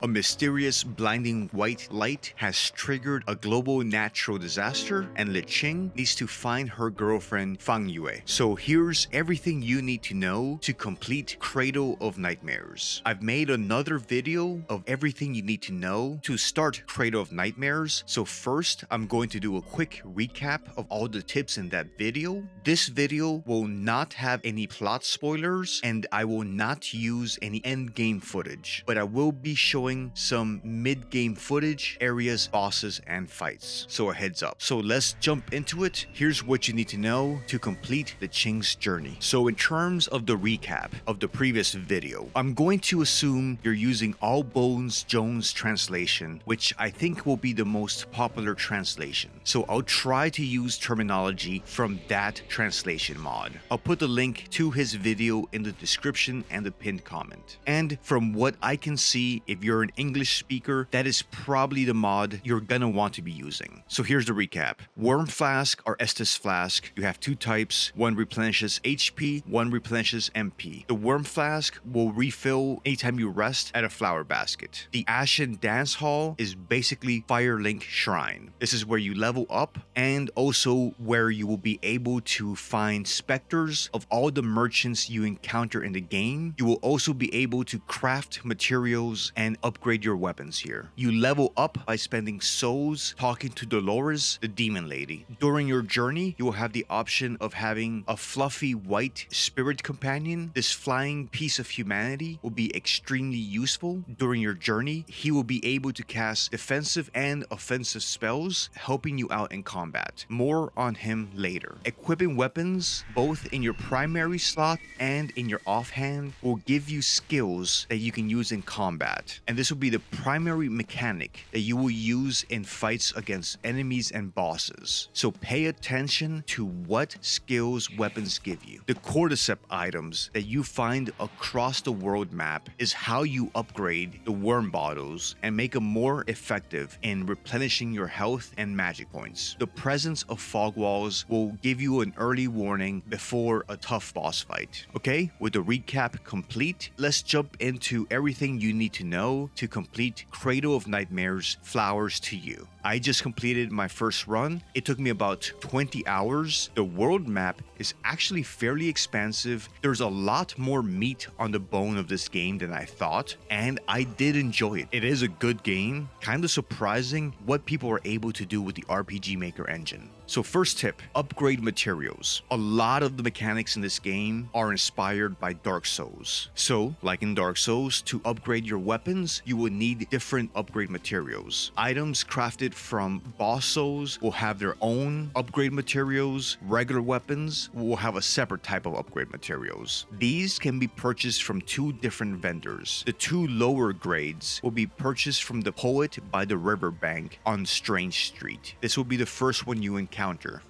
A mysterious, blinding white light has triggered a global natural disaster, and Le Qing needs to find her girlfriend Fang Yue. So here's everything you need to know to complete Cradle of Nightmares. I've made another video of everything you need to know to start Cradle of Nightmares, so first I'm going to do a quick recap of all the tips in that video. This video will not have any plot spoilers, and I will not use any endgame footage, but I will be showing some mid-game footage, areas, bosses, and fights. So a heads up. So let's jump into it. Here's what you need to know to complete Le Qing's journey. So in terms of the recap of the previous video, I'm going to assume you're using All Bones Jones translation, which I think will be the most popular translation. So I'll try to use terminology from that translation mod. I'll put the link to his video in the description and the pinned comment. And from what I can see, if you're an English speaker, that is probably the mod you're gonna want to be using. So here's the recap. Worm Flask or Estus Flask, you have two types. One replenishes HP, one replenishes MP. The Worm Flask will refill anytime you rest at a flower basket. The Ashen Dance Hall is basically Firelink Shrine. This is where you level up and also where you will be able to find specters of all the merchants you encounter in the game. You will also be able to craft materials and upgrade your weapons here. You level up by spending souls talking to Dolores, the demon lady. During your journey, you will have the option of having a fluffy white spirit companion. This flying piece of humanity will be extremely useful during your journey. He will be able to cast defensive and offensive spells, helping you out in combat. More on him later. Equipping weapons, both in your primary slot and in your offhand, will give you skills that you can use in combat. And this will be the primary mechanic that you will use in fights against enemies and bosses. So pay attention to what skills weapons give you. The cordyceps items that you find across the world map is how you upgrade the worm bottles and make them more effective in replenishing your health and magic points. The presence of fog walls will give you an early warning before a tough boss fight. Okay, with the recap complete, let's jump into everything you need to know to complete Cradle of Nightmares Flowers to You. I just completed my first run. It took me about 20 hours. The world map is actually fairly expansive. There's a lot more meat on the bone of this game than I thought, and I did enjoy it. It is a good game. Kind of surprising what people are able to do with the RPGmaker engine. So first tip, upgrade materials. A lot of the mechanics in this game are inspired by Dark Souls. So, like in Dark Souls, to upgrade your weapons, you will need different upgrade materials. Items crafted from boss souls will have their own upgrade materials. Regular weapons will have a separate type of upgrade materials. These can be purchased from two different vendors. The two lower grades will be purchased from the poet by the riverbank on Strange Street. This will be the first one you encounter.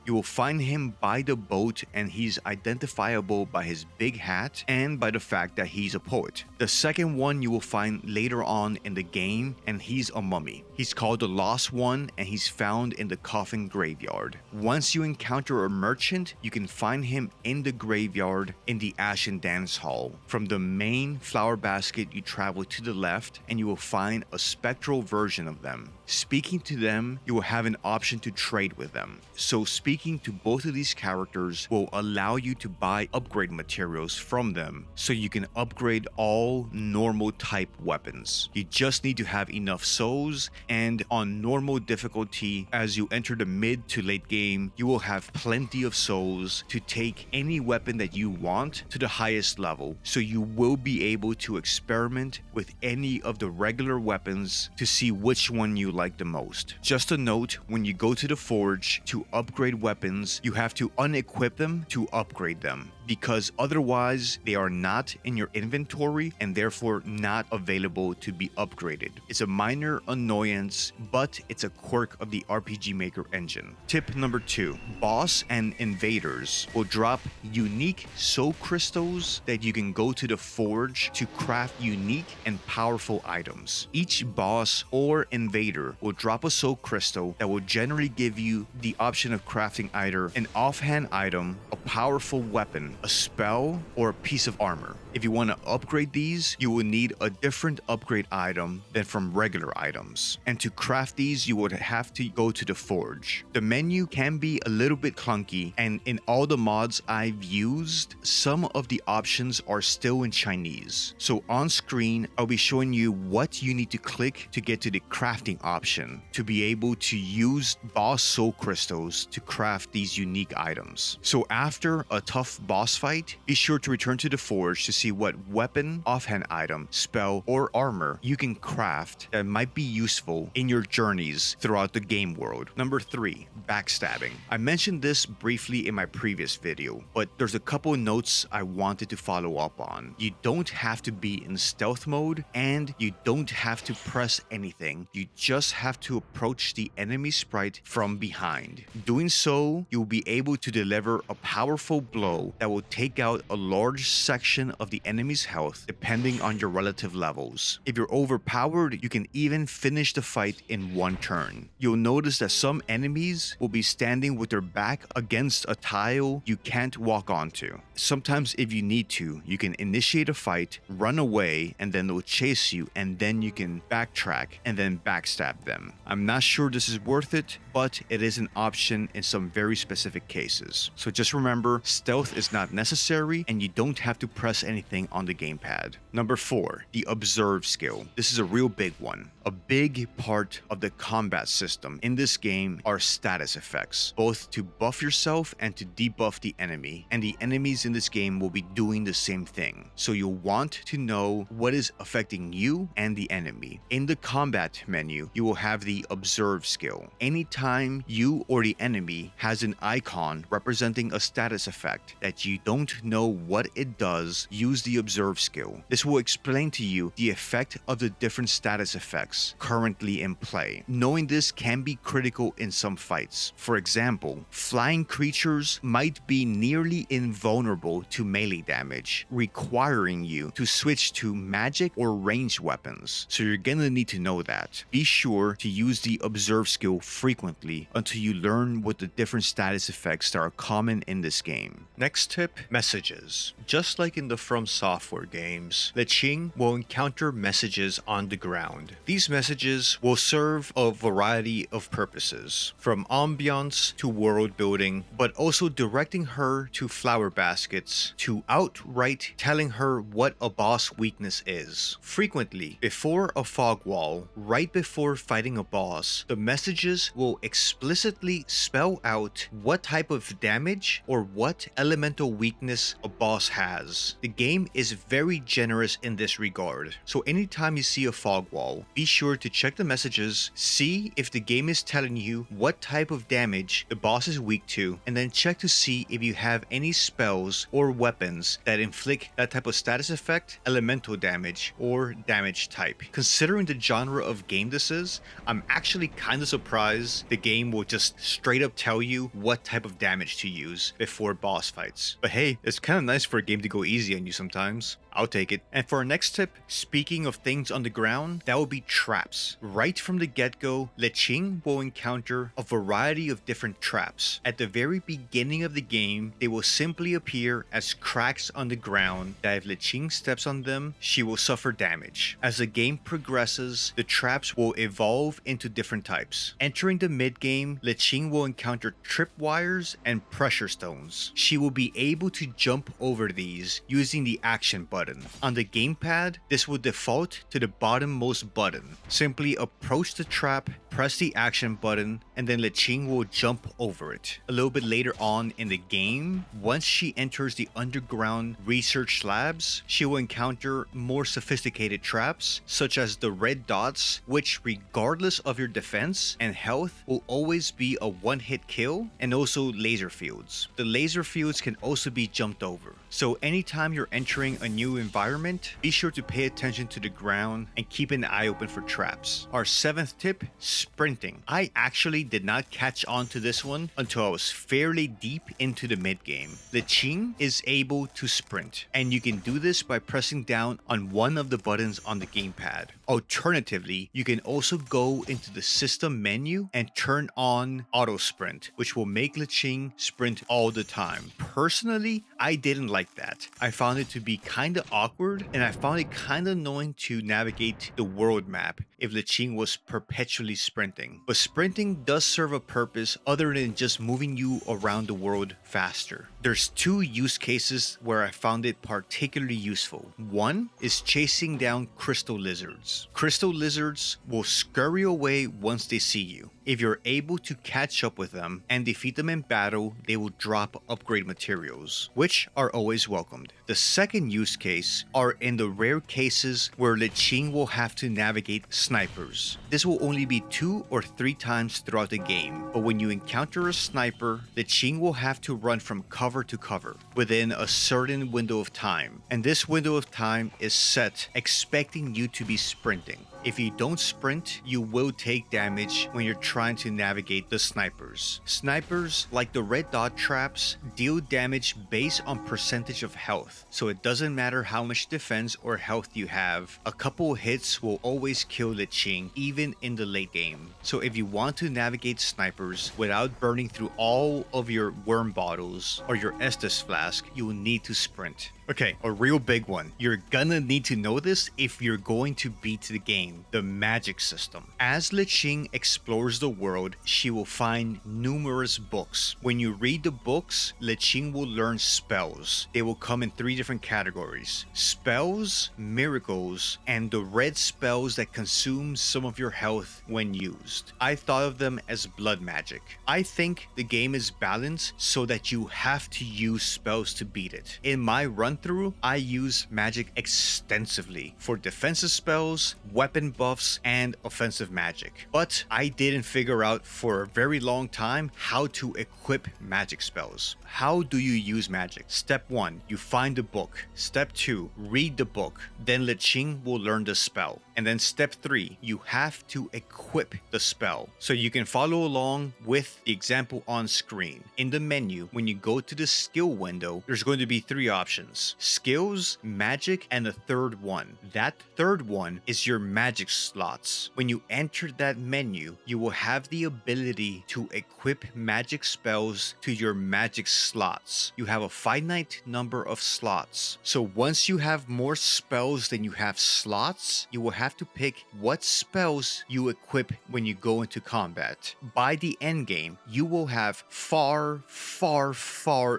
You will find him by the boat, and he's identifiable by his big hat and by the fact that he's a poet. The second one you will find later on in the game, and he's a mummy. He's called the Lost One, and he's found in the Coffin Graveyard. Once you encounter a merchant, you can find him in the graveyard in the Ashen Dance Hall. From the main flower basket, you travel to the left, and you will find a spectral version of them. Speaking to them, you will have an option to trade with them. So speaking to both of these characters will allow you to buy upgrade materials from them so you can upgrade all normal type weapons. You just need to have enough souls, and on normal difficulty, as you enter the mid to late game, you will have plenty of souls to take any weapon that you want to the highest level. So you will be able to experiment with any of the regular weapons to see which one you like the most. Just a note, when you go to the forge to upgrade weapons, you have to unequip them to upgrade them, because otherwise they are not in your inventory and therefore not available to be upgraded. It's a minor annoyance, but it's a quirk of the RPGmaker engine. Tip number 2, boss and invaders will drop unique soul crystals that you can go to the forge to craft unique and powerful items. Each boss or invader will drop a soul crystal that will generally give you the option of crafting either an offhand item, a powerful weapon, a spell, or a piece of armor. If you want to upgrade these, you will need a different upgrade item than from regular items. And to craft these, you would have to go to the forge. The menu can be a little bit clunky, and in all the mods I've used, some of the options are still in Chinese. So on screen, I'll be showing you what you need to click to get to the crafting option to be able to use boss soul crystals to craft these unique items. So after a tough boss fight, be sure to return to the forge to see what weapon, offhand item, spell, or armor you can craft that might be useful in your journeys throughout the game world. Number 3, backstabbing. I mentioned this briefly in my previous video, but there's a couple notes I wanted to follow up on. You don't have to be in stealth mode, and you don't have to press anything. You just have to approach the enemy sprite from behind. Doing so, you'll be able to deliver a powerful blow that will take out a large section of the enemy's health depending on your relative levels. If you're overpowered, you can even finish the fight in one turn. You'll notice that some enemies will be standing with their back against a tile you can't walk onto. Sometimes if you need to, you can initiate a fight, run away, and then they'll chase you, and then you can backtrack and then backstab them. I'm not sure this is worth it, but it is an option in some very specific cases. So just remember, stealth is not necessary and you don't have to press anything on the gamepad. Number 4, the observe skill. This is a real big one. A big part of the combat system in this game are status effects, both to buff yourself and to debuff the enemy, and the enemies in this game will be doing the same thing. So you'll want to know what is affecting you and the enemy. In the combat menu, you will have the observe skill. Anytime you or the enemy has an icon representing a status effect that you don't know what it does, use the observe skill. This will explain to you the effect of the different status effects currently in play. Knowing this can be critical in some fights. For example, flying creatures might be nearly invulnerable to melee damage, requiring you to switch to magic or ranged weapons. So you're gonna need to know that. Be sure to use the observe skill frequently until you learn what the different status effects that are common in this game. Next tip, messages. Just like in the From Software games, Le Qing will encounter messages on the ground. These messages will serve a variety of purposes, from ambiance to world building, but also directing her to flower baskets, to outright telling her what a boss weakness is. Frequently, before a fog wall, right before fighting a boss, the messages will explicitly spell out what type of damage or what elemental weakness a boss has. The game is very generous in this regard, so anytime you see a fog wall, be sure to check the messages, see if the game is telling you what type of damage the boss is weak to, and then check to see if you have any spells or weapons that inflict that type of status effect, elemental damage, or damage type. Considering the genre of game this is, I'm actually kind of surprised the game will just straight up tell you what type of damage to use before boss fights. But hey, it's kind of nice for a game to go easy on you sometimes. I'll take it. And for our next tip, speaking of things on the ground, that will be traps. Right from the get-go, Le Qing will encounter a variety of different traps. At the very beginning of the game, they will simply appear as cracks on the ground that if Le Qing steps on them, she will suffer damage. As the game progresses, the traps will evolve into different types. Entering the mid-game, Le Qing will encounter tripwires and pressure stones. She will be able to jump over these using the action button. On the gamepad, this will default to the bottommost button. Simply approach the trap, press the action button, and then Le Qing will jump over it. A little bit later on in the game, once she enters the underground research labs, she will encounter more sophisticated traps, such as the red dots, which regardless of your defense and health will always be a one-hit kill, and also laser fields. The laser fields can also be jumped over. So anytime you're entering a new environment, be sure to pay attention to the ground and keep an eye open for traps. Our 7th tip, sprinting. I actually did not catch on to this one until I was fairly deep into the mid-game. Le Qing is able to sprint, and you can do this by pressing down on one of the buttons on the gamepad. Alternatively, you can also go into the system menu and turn on auto sprint, which will make Le Qing sprint all the time. Personally, I didn't like that. I found it to be kinda awkward, and I found it kinda annoying to navigate the world map if Le Qing was perpetually sprinting. But sprinting does serve a purpose other than just moving you around the world faster. There's two use cases where I found it particularly useful. One is chasing down crystal lizards. Crystal lizards will scurry away once they see you. If you're able to catch up with them and defeat them in battle, they will drop upgrade materials, which are always welcomed. The second use case are in the rare cases where Le Qing will have to navigate snipers. This will only be 2 or 3 times throughout the game, but when you encounter a sniper, Le Qing will have to run from cover to cover within a certain window of time, and this window of time is set expecting you to be sprinting. If you don't sprint, you will take damage when you're trying to navigate the snipers. Snipers, like the red dot traps, deal damage based on percentage of health, so it doesn't matter how much defense or health you have, a couple hits will always kill Le Qing even in the late game. So if you want to navigate snipers without burning through all of your worm bottles or your Estus flask, you will need to sprint. Okay, a real big one. You're gonna need to know this if you're going to beat the game, the magic system. As Le Qing explores the world, she will find numerous books. When you read the books, Le Qing will learn spells. They will come in 3 different categories: spells, miracles, and the red spells that consume some of your health when used. I thought of them as blood magic. I think the game is balanced so that you have to use spells to beat it. In my run through, I use magic extensively for defensive spells, weapon buffs, and offensive magic. But I didn't figure out for a very long time how to equip magic spells. How do you use magic? Step 1, you find the book. Step 2, read the book. Then Le Qing will learn the spell. And then step 3, you have to equip the spell. So you can follow along with the example on screen. In the menu, when you go to the skill window, there's going to be 3 options: skills, magic, and a third one. That third one is your magic slots. When you enter that menu, you will have the ability to equip magic spells to your magic slots. You have a finite number of slots. So once you have more spells than you have slots, you will have to pick what spells you equip when you go into combat. By the end game, you will have far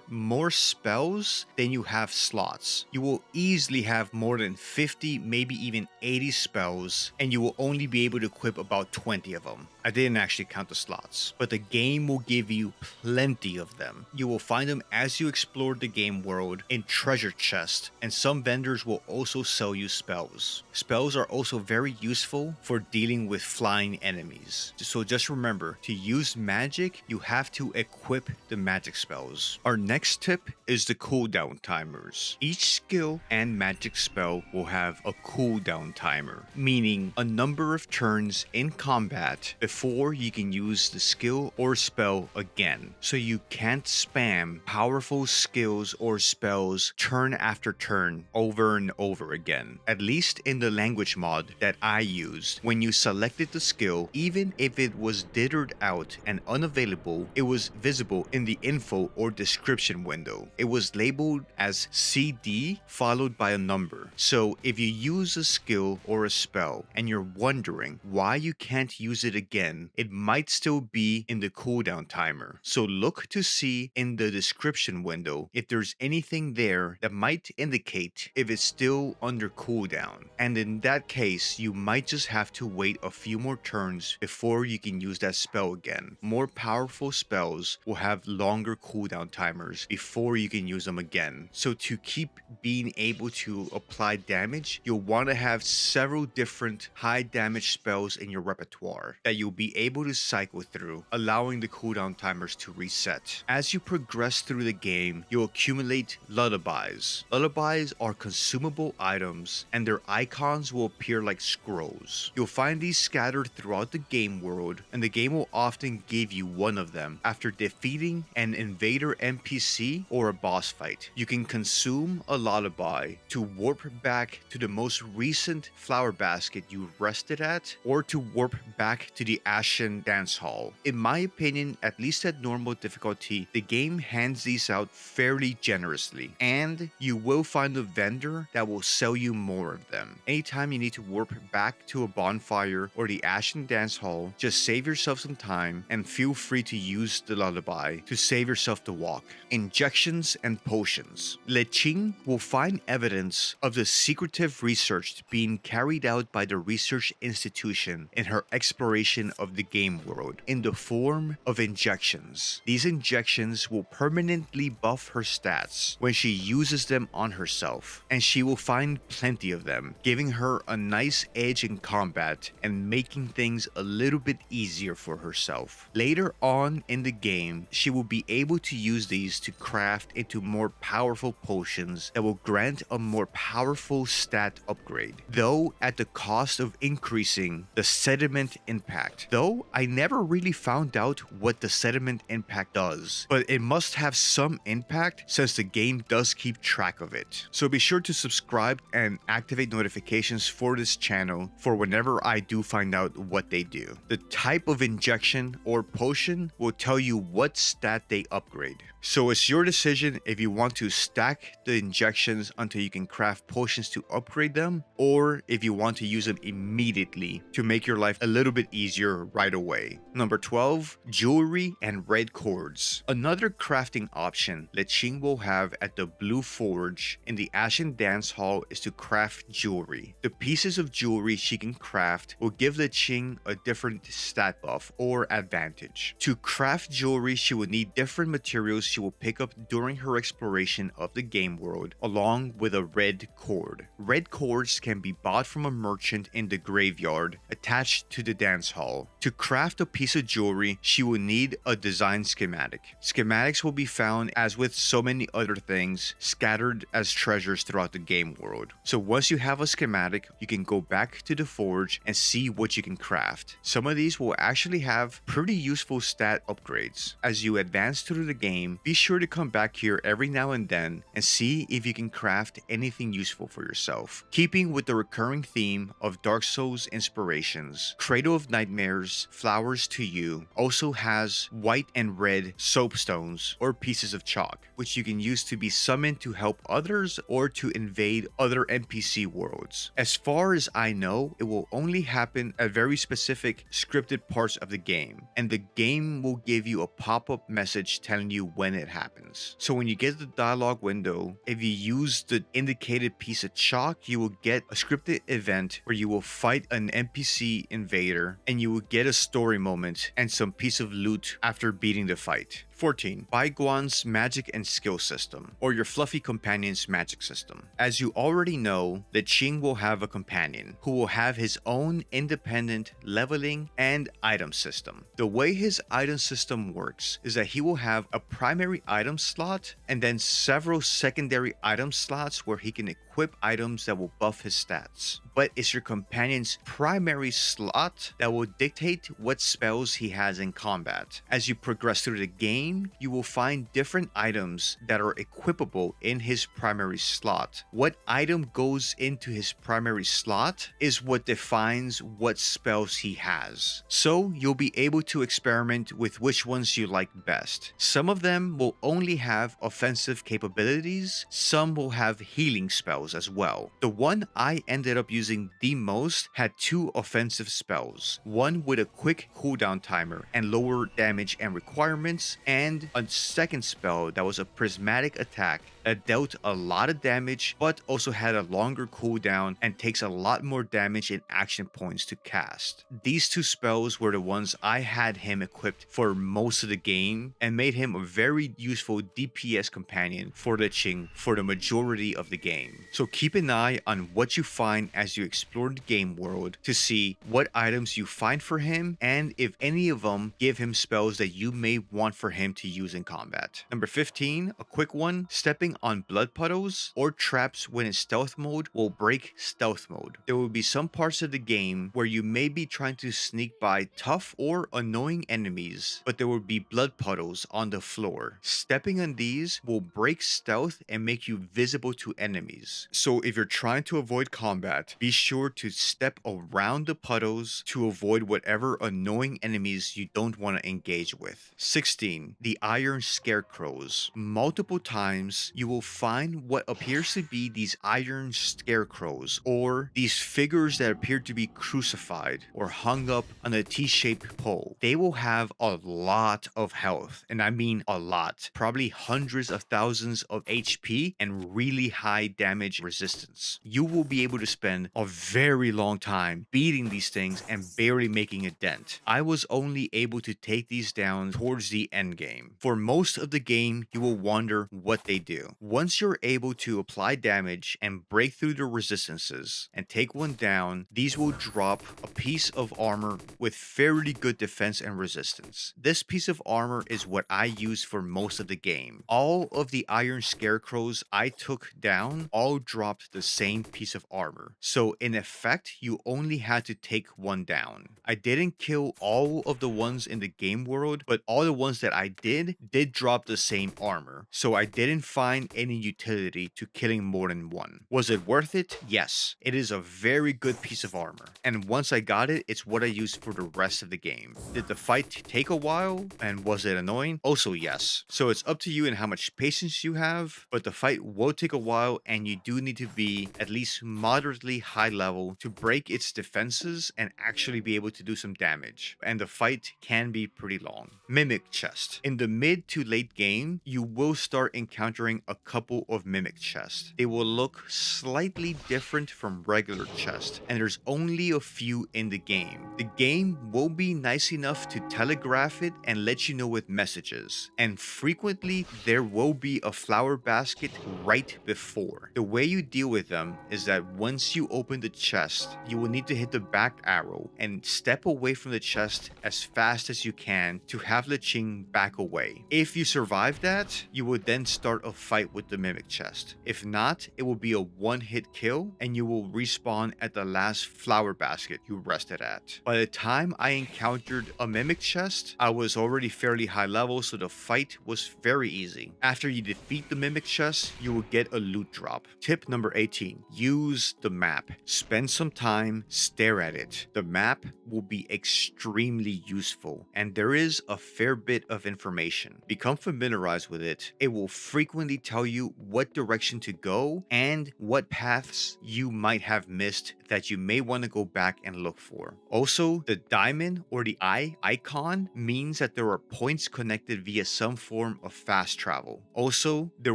more spells than you have slots. You will easily have more than 50, maybe even 80 spells, and you will only be able to equip about 20 of them. I didn't actually count the slots, but the game will give you plenty of them. You will find them as you explore the game world in treasure chests, and some vendors will also sell you spells. Spells are also very useful for dealing with flying enemies. So just remember, to use magic, you have to equip the magic spells. Our next tip is the cooldown timers. Each skill and magic spell will have a cooldown timer, meaning a number of turns in combat before you can use the skill or spell again. So you can't spam powerful skills or spells turn after turn over and over again. At least in the language mod that I used, when you selected the skill, even if it was dithered out and unavailable, it was visible in the info or description window. It was labeled as CD followed by a number. So if you use a skill or a spell and you're wondering why you can't use it again, it might still be in the cooldown timer. So look to see in the description window if there's anything there that might indicate if it's still under cooldown. And in that case, you might just have to wait a few more turns before you can use that spell again. More powerful spells will have longer cooldown timers before you can use them again. So to keep being able to apply damage, you'll want to have several different high damage spells in your repertoire that you'll be able to cycle through, allowing the cooldown timers to reset. As you progress through the game, you'll accumulate lullabies. Lullabies are consumable items, and their icons will appear appear like scrolls. You'll find these scattered throughout the game world, and the game will often give you one of them after defeating an invader NPC or a boss fight. You can consume a lullaby to warp back to the most recent flower basket you rested at, or to warp back to the Ashen Dance Hall. In my opinion, at least at normal difficulty, the game hands these out fairly generously, and you will find a vendor that will sell you more of them. Anytime you need to warp back to a bonfire or the Ashen Dance Hall, just save yourself some time and feel free to use the lullaby to save yourself the walk. Injections and potions. Le Qing will find evidence of the secretive research being carried out by the research institution in her exploration of the game world in the form of injections. These injections will permanently buff her stats when she uses them on herself, and she will find plenty of them, giving her a nice edge in combat and making things a little bit easier for herself. Later on in the game, she will be able to use these to craft into more powerful potions that will grant a more powerful stat upgrade, though at the cost of increasing the sediment impact. Though I never really found out what the sediment impact does, but it must have some impact since the game does keep track of it. So be sure to subscribe and activate notifications for this channel for whenever I do find out what they do. The type of injection or potion will tell you what stat they upgrade. So it's your decision if you want to stack the injections until you can craft potions to upgrade them, or if you want to use them immediately to make your life a little bit easier right away. Number 12, jewelry and red cords. Another crafting option Le Qing will have at the Blue Forge in the Ashen Dance Hall is to craft jewelry. The pieces of jewelry she can craft will give Le Qing a different stat buff or advantage. To craft jewelry, she will need different materials she will pick up during her exploration of the game world, along with a red cord. Red cords can be bought from a merchant in the graveyard attached to the dance hall. To craft a piece of jewelry, she will need a design schematic. Schematics will be found, as with so many other things, scattered as treasures throughout the game world. So once you have a schematic, you can go back to the forge and see what you can craft. Some of these will actually have pretty useful stat upgrades. As you advance through the game, be sure to come back here every now and then and see if you can craft anything useful for yourself. Keeping with the recurring theme of Dark Souls inspirations, Cradle of Nightmares Flowers to You also has white and red soapstones or pieces of chalk, which you can use to be summoned to help others or to invade other NPC worlds. As far as I know, it will only happen at very specific scripted parts of the game, and the game will give you a pop-up message telling you when it happens. So when you get the dialogue window, if you use the indicated piece of chalk, you will get a scripted event where you will fight an NPC invader and you will get a story moment and some piece of loot after beating the fight. 14. Bai Guan's magic and skill system, or your fluffy companion's magic system. As you already know, Le Qing will have a companion who will have his own independent leveling and item system. The way his item system works is that he will have a primary item slot and then several secondary item slots where he can equip items that will buff his stats. But it's your companion's primary slot that will dictate what spells he has in combat. As you progress through the game, you will find different items that are equipable in his primary slot. What item goes into his primary slot is what defines what spells he has. So you'll be able to experiment with which ones you like best. Some of them will only have offensive capabilities, some will have healing spells as well. The one I ended up using the most had two offensive spells, one with a quick cooldown timer and lower damage and requirements, and a second spell that was a prismatic attack that dealt a lot of damage but also had a longer cooldown and takes a lot more damage in action points to cast. These two spells were the ones I had him equipped for most of the game and made him a very useful DPS companion for Le Qing for the majority of the game. So keep an eye on what you find as you explore the game world to see what items you find for him and if any of them give him spells that you may want for him to use in combat. Number 15, a quick one, stepping Stepping on blood puddles or traps when in stealth mode will break stealth mode. There will be some parts of the game where you may be trying to sneak by tough or annoying enemies, but there will be blood puddles on the floor. Stepping on these will break stealth and make you visible to enemies. So if you're trying to avoid combat, be sure to step around the puddles to avoid whatever annoying enemies you don't want to engage with. 16. The Iron Scarecrows. Multiple times you will find what appears to be these iron scarecrows, or these figures that appear to be crucified or hung up on a T-shaped pole. They will have a lot of health, and I mean a lot, probably hundreds of thousands of HP and really high damage resistance. You will be able to spend a very long time beating these things and barely making a dent. I was only able to take these down towards the end game. For most of the game, you will wonder what they do. Once you're able to apply damage and break through the resistances and take one down, these will drop a piece of armor with fairly good defense and resistance. This piece of armor is what I use for most of the game. All of the iron scarecrows I took down all dropped the same piece of armor. So in effect, you only had to take one down. I didn't kill all of the ones in the game world, but all the ones that I did drop the same armor. So I didn't find any utility to killing more than one. Was it worth it? Yes. It is a very good piece of armor. And once I got it, it's what I used for the rest of the game. Did the fight take a while? And was it annoying? Also yes. So it's up to you and how much patience you have, but the fight will take a while and you do need to be at least moderately high level to break its defenses and actually be able to do some damage. And the fight can be pretty long. Mimic chest. In the mid to late game, you will start encountering a couple of mimic chests. They will look slightly different from regular chests, and there's only a few in the game. The game will be nice enough to telegraph it and let you know with messages, and frequently there will be a flower basket right before. The way you deal with them is that once you open the chest, you will need to hit the back arrow and step away from the chest as fast as you can to have Le Qing back away. If you survive that, you will then start a fight with the mimic chest. If not, it will be a one-hit kill and you will respawn at the last flower basket you rested at. By the time I encountered a mimic chest, I was already fairly high level, so the fight was very easy. After you defeat the mimic chest, you will get a loot drop. Tip number 18, use the map. Spend some time, stare at it. The map will be extremely useful, and there is a fair bit of information. Become familiarized with it. It will frequently tell you what direction to go and what paths you might have missed that you may want to go back and look for. Also, the diamond or the eye icon means that there are points connected via some form of fast travel. Also, there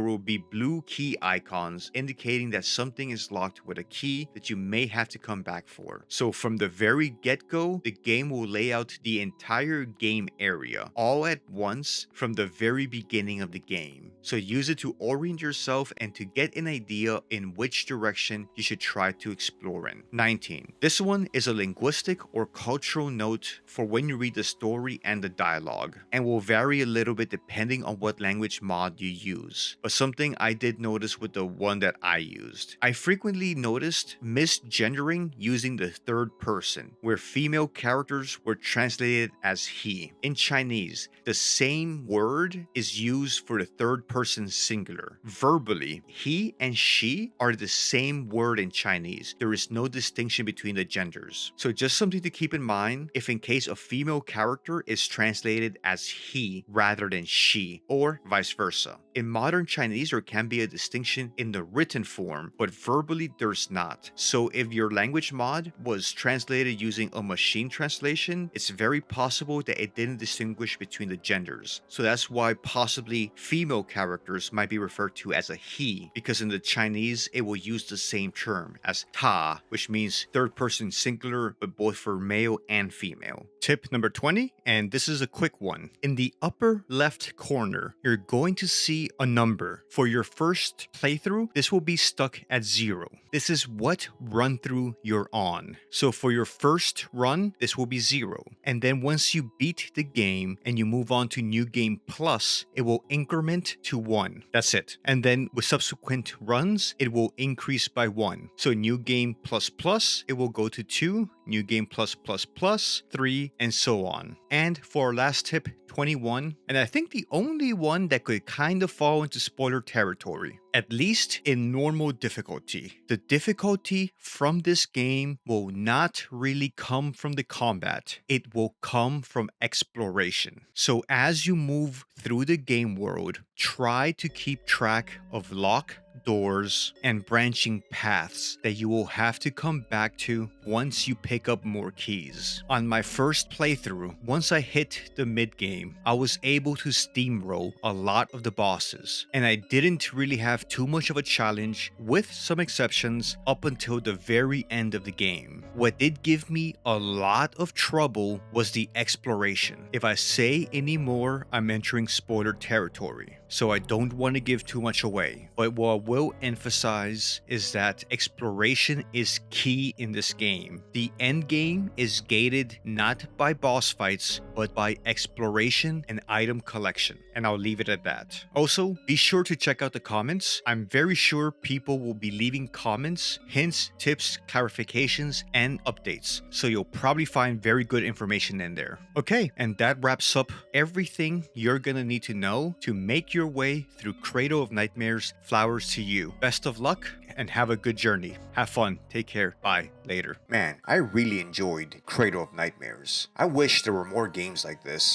will be blue key icons indicating that something is locked with a key that you may have to come back for. So from the very get-go, the game will lay out the entire game area all at once from the very beginning of the game. So use it to orient yourself and to get an idea in which direction you should try to explore in. 19. This one is a linguistic or cultural note for when you read the story and the dialogue, and will vary a little bit depending on what language mod you use. But something I did notice with the one that I used. I frequently noticed misgendering using the third person, where female characters were translated as he. In Chinese, the same word is used for the third person singular. Verbally, he and she are the same word in Chinese. There is no distinction between the genders. So just something to keep in mind if in case a female character is translated as he rather than she, or vice versa. In modern Chinese, there can be a distinction in the written form, but verbally there's not. So if your language mod was translated using a machine translation, it's very possible that it didn't distinguish between the genders. So that's why possibly female characters might be referred to as a he, because in the Chinese, it will use the same term as ta, which means third person singular, but both for male and female. Tip number 20, and this is a quick one. In the upper left corner, you're going to see a number. For your first playthrough, this will be stuck at 0. This is what run through you're on. So for your first run, this will be 0. And then once you beat the game and you move on to New Game Plus, it will increment to 1. That's That's it. And then with subsequent runs, it will increase by 1. So new game plus plus, it will go to 2, new game plus plus plus, 3, and so on. And for our last tip, 21, and I think the only one that could kind of fall into spoiler territory, at least in normal difficulty. The difficulty from this game will not really come from the combat. It will come from exploration. So as you move through the game world, try to keep track of lock doors and branching paths that you will have to come back to once you pick up more keys. On my first playthrough, once I hit the mid-game, I was able to steamroll a lot of the bosses, and I didn't really have too much of a challenge, with some exceptions, up until the very end of the game. What did give me a lot of trouble was the exploration. If I say any more, I'm entering spoiler territory, so I don't want to give too much away. But what I will emphasize is that exploration is key in this game. The end game is gated not by boss fights, but by exploration and item collection. And I'll leave it at that. Also, be sure to check out the comments. I'm very sure people will be leaving comments, hints, tips, clarifications, and updates. So you'll probably find very good information in there. Okay, and that wraps up everything you're gonna need to know to make your way through Cradle of Nightmares. Flowers to you. Best of luck and have a good journey. Have fun. Take care. Bye. Later. Man, I really enjoyed Cradle of Nightmares. I wish there were more games like this.